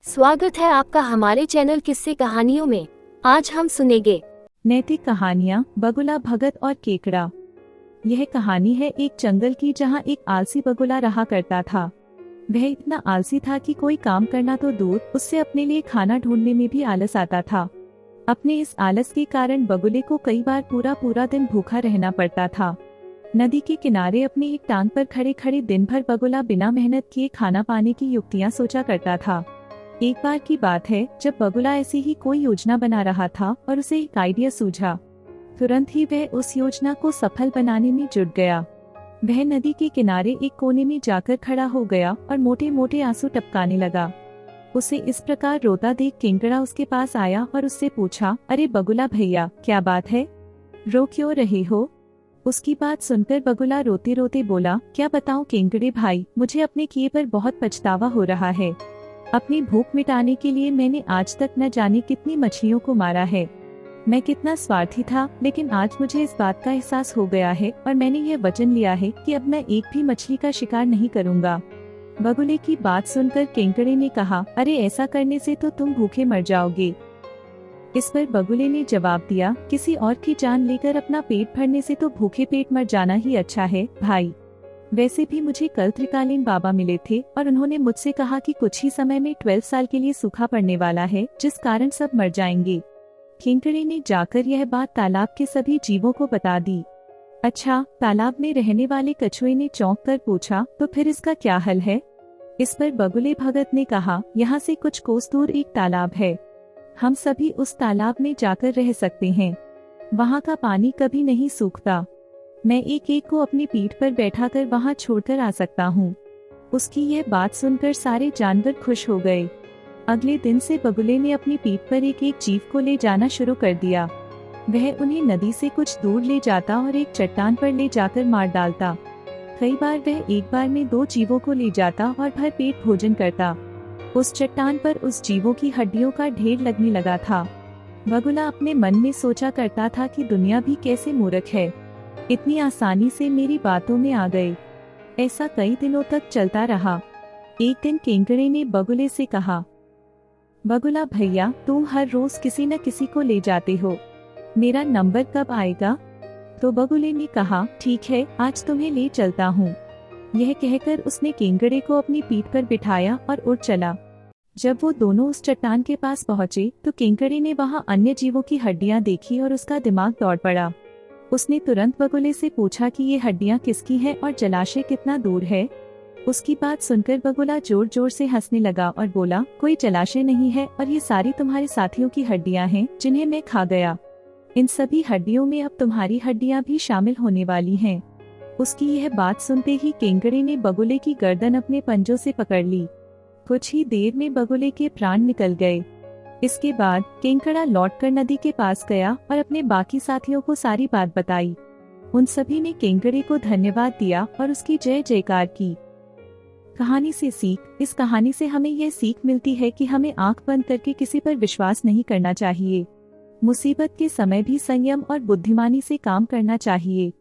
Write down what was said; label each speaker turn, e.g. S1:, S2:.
S1: स्वागत है आपका हमारे चैनल किस्से कहानियों में। आज हम सुनेंगे
S2: नैतिक कहानियाँ बगुला भगत और केकड़ा। यह कहानी है एक जंगल की जहाँ एक आलसी बगुला रहा करता था। वह इतना आलसी था कि कोई काम करना तो दूर, उससे अपने लिए खाना ढूंढने में भी आलस आता था। अपने इस आलस के कारण बगुले को कई बार पूरा पूरा दिन भूखा रहना पड़ता था। नदी के किनारे अपनी एक टांग पर खड़े खड़े दिन भर बगुला बिना मेहनत किए खाना पाने की युक्तियाँ सोचा करता था। एक बार की बात है जब बगुला ऐसी ही कोई योजना बना रहा था और उसे एक आइडिया सूझा। तुरंत ही वह उस योजना को सफल बनाने में जुट गया। वह नदी के किनारे एक कोने में जाकर खड़ा हो गया और मोटे मोटे आंसू टपकाने लगा। उसे इस प्रकार रोता देख केकड़ा उसके पास आया और उससे पूछा, अरे बगुला भैया, क्या बात है, रो क्यों रहे हो? उसकी बात सुनकर बगुला रोते रोते बोला, क्या बताऊं केकड़े भाई, मुझे अपने किए पर बहुत पछतावा हो रहा है। अपनी भूख मिटाने के लिए मैंने आज तक न जाने कितनी मछलियों को मारा है। मैं कितना स्वार्थी था, लेकिन आज मुझे इस बात का एहसास हो गया है और मैंने यह वचन लिया है कि अब मैं एक भी मछली का शिकार नहीं करूंगा। बगुले की बात सुनकर केकड़े ने कहा, अरे ऐसा करने से तो तुम भूखे मर जाओगे। इस पर बगुले ने जवाब दिया, किसी और की जान लेकर अपना पेट भरने से तो भूखे पेट मर जाना ही अच्छा है भाई। वैसे भी मुझे कल त्रिकालीन बाबा मिले थे और उन्होंने मुझसे कहा कि कुछ ही समय में 12 साल के लिए सूखा पड़ने वाला है, जिस कारण सब मर जाएंगे। केकड़े ने जाकर यह बात तालाब के सभी जीवों को बता दी। अच्छा, तालाब में रहने वाले कछुए ने चौंक कर पूछा, तो फिर इसका क्या हल है? इस पर बगुले भगत ने कहा, यहाँ से कुछ कोस दूर एक तालाब है, हम सभी उस तालाब में जाकर रह सकते हैं। वहाँ का पानी कभी नहीं सूखता। मैं एक एक को अपनी पीठ पर बैठाकर वहाँ छोड़कर आ सकता हूँ। उसकी यह बात सुनकर सारे जानवर खुश हो गए। अगले दिन से बगुले ने अपनी पीठ पर एक एक जीव को ले जाना शुरू कर दिया। वह उन्हें नदी से कुछ दूर ले जाता और एक चट्टान पर ले जाकर मार डालता। कई बार वह एक बार में 2 जीवों को ले जाता और भर पेट भोजन करता। उस चट्टान पर उस जीवों की हड्डियों का ढेर लगने लगा था। बगुला अपने मन में सोचा करता था कि दुनिया भी कैसे मूर्ख है, इतनी आसानी से मेरी बातों में आ गए। ऐसा कई दिनों तक चलता रहा। एक दिन केकड़े ने बगुले से कहा, बगुला भैया, तुम हर रोज किसी न किसी को ले जाते हो, मेरा नंबर कब आएगा? तो बगुले ने कहा, ठीक है, आज तुम्हें ले चलता हूँ। यह कहकर उसने केकड़े को अपनी पीठ पर बिठाया और उड़ चला। जब वो दोनों उस चट्टान के पास पहुँचे तो केकड़े ने वहाँ अन्य जीवों की हड्डियाँ देखी और उसका दिमाग दौड़ पड़ा। उसने तुरंत बगुले से पूछा कि ये हड्डियां किसकी हैं और जलाशय कितना दूर है। उसकी बात सुनकर बगुला जोर जोर से हंसने लगा और बोला, कोई जलाशय नहीं है और ये सारी तुम्हारे साथियों की हड्डियां हैं जिन्हें मैं खा गया। इन सभी हड्डियों में अब तुम्हारी हड्डियां भी शामिल होने वाली हैं। उसकी यह बात सुनते ही केकड़े ने बगुले की गर्दन अपने पंजों से पकड़ ली। कुछ ही देर में बगुले के प्राण निकल गए। इसके बाद केकड़ा लौटकर नदी के पास गया और अपने बाकी साथियों को सारी बात बताई। उन सभी ने केकड़े को धन्यवाद दिया और उसकी जय जयकार की। कहानी से सीख। इस कहानी से हमें यह सीख मिलती है कि हमें आंख बंद करके किसी पर विश्वास नहीं करना चाहिए। मुसीबत के समय भी संयम और बुद्धिमानी से काम करना चाहिए।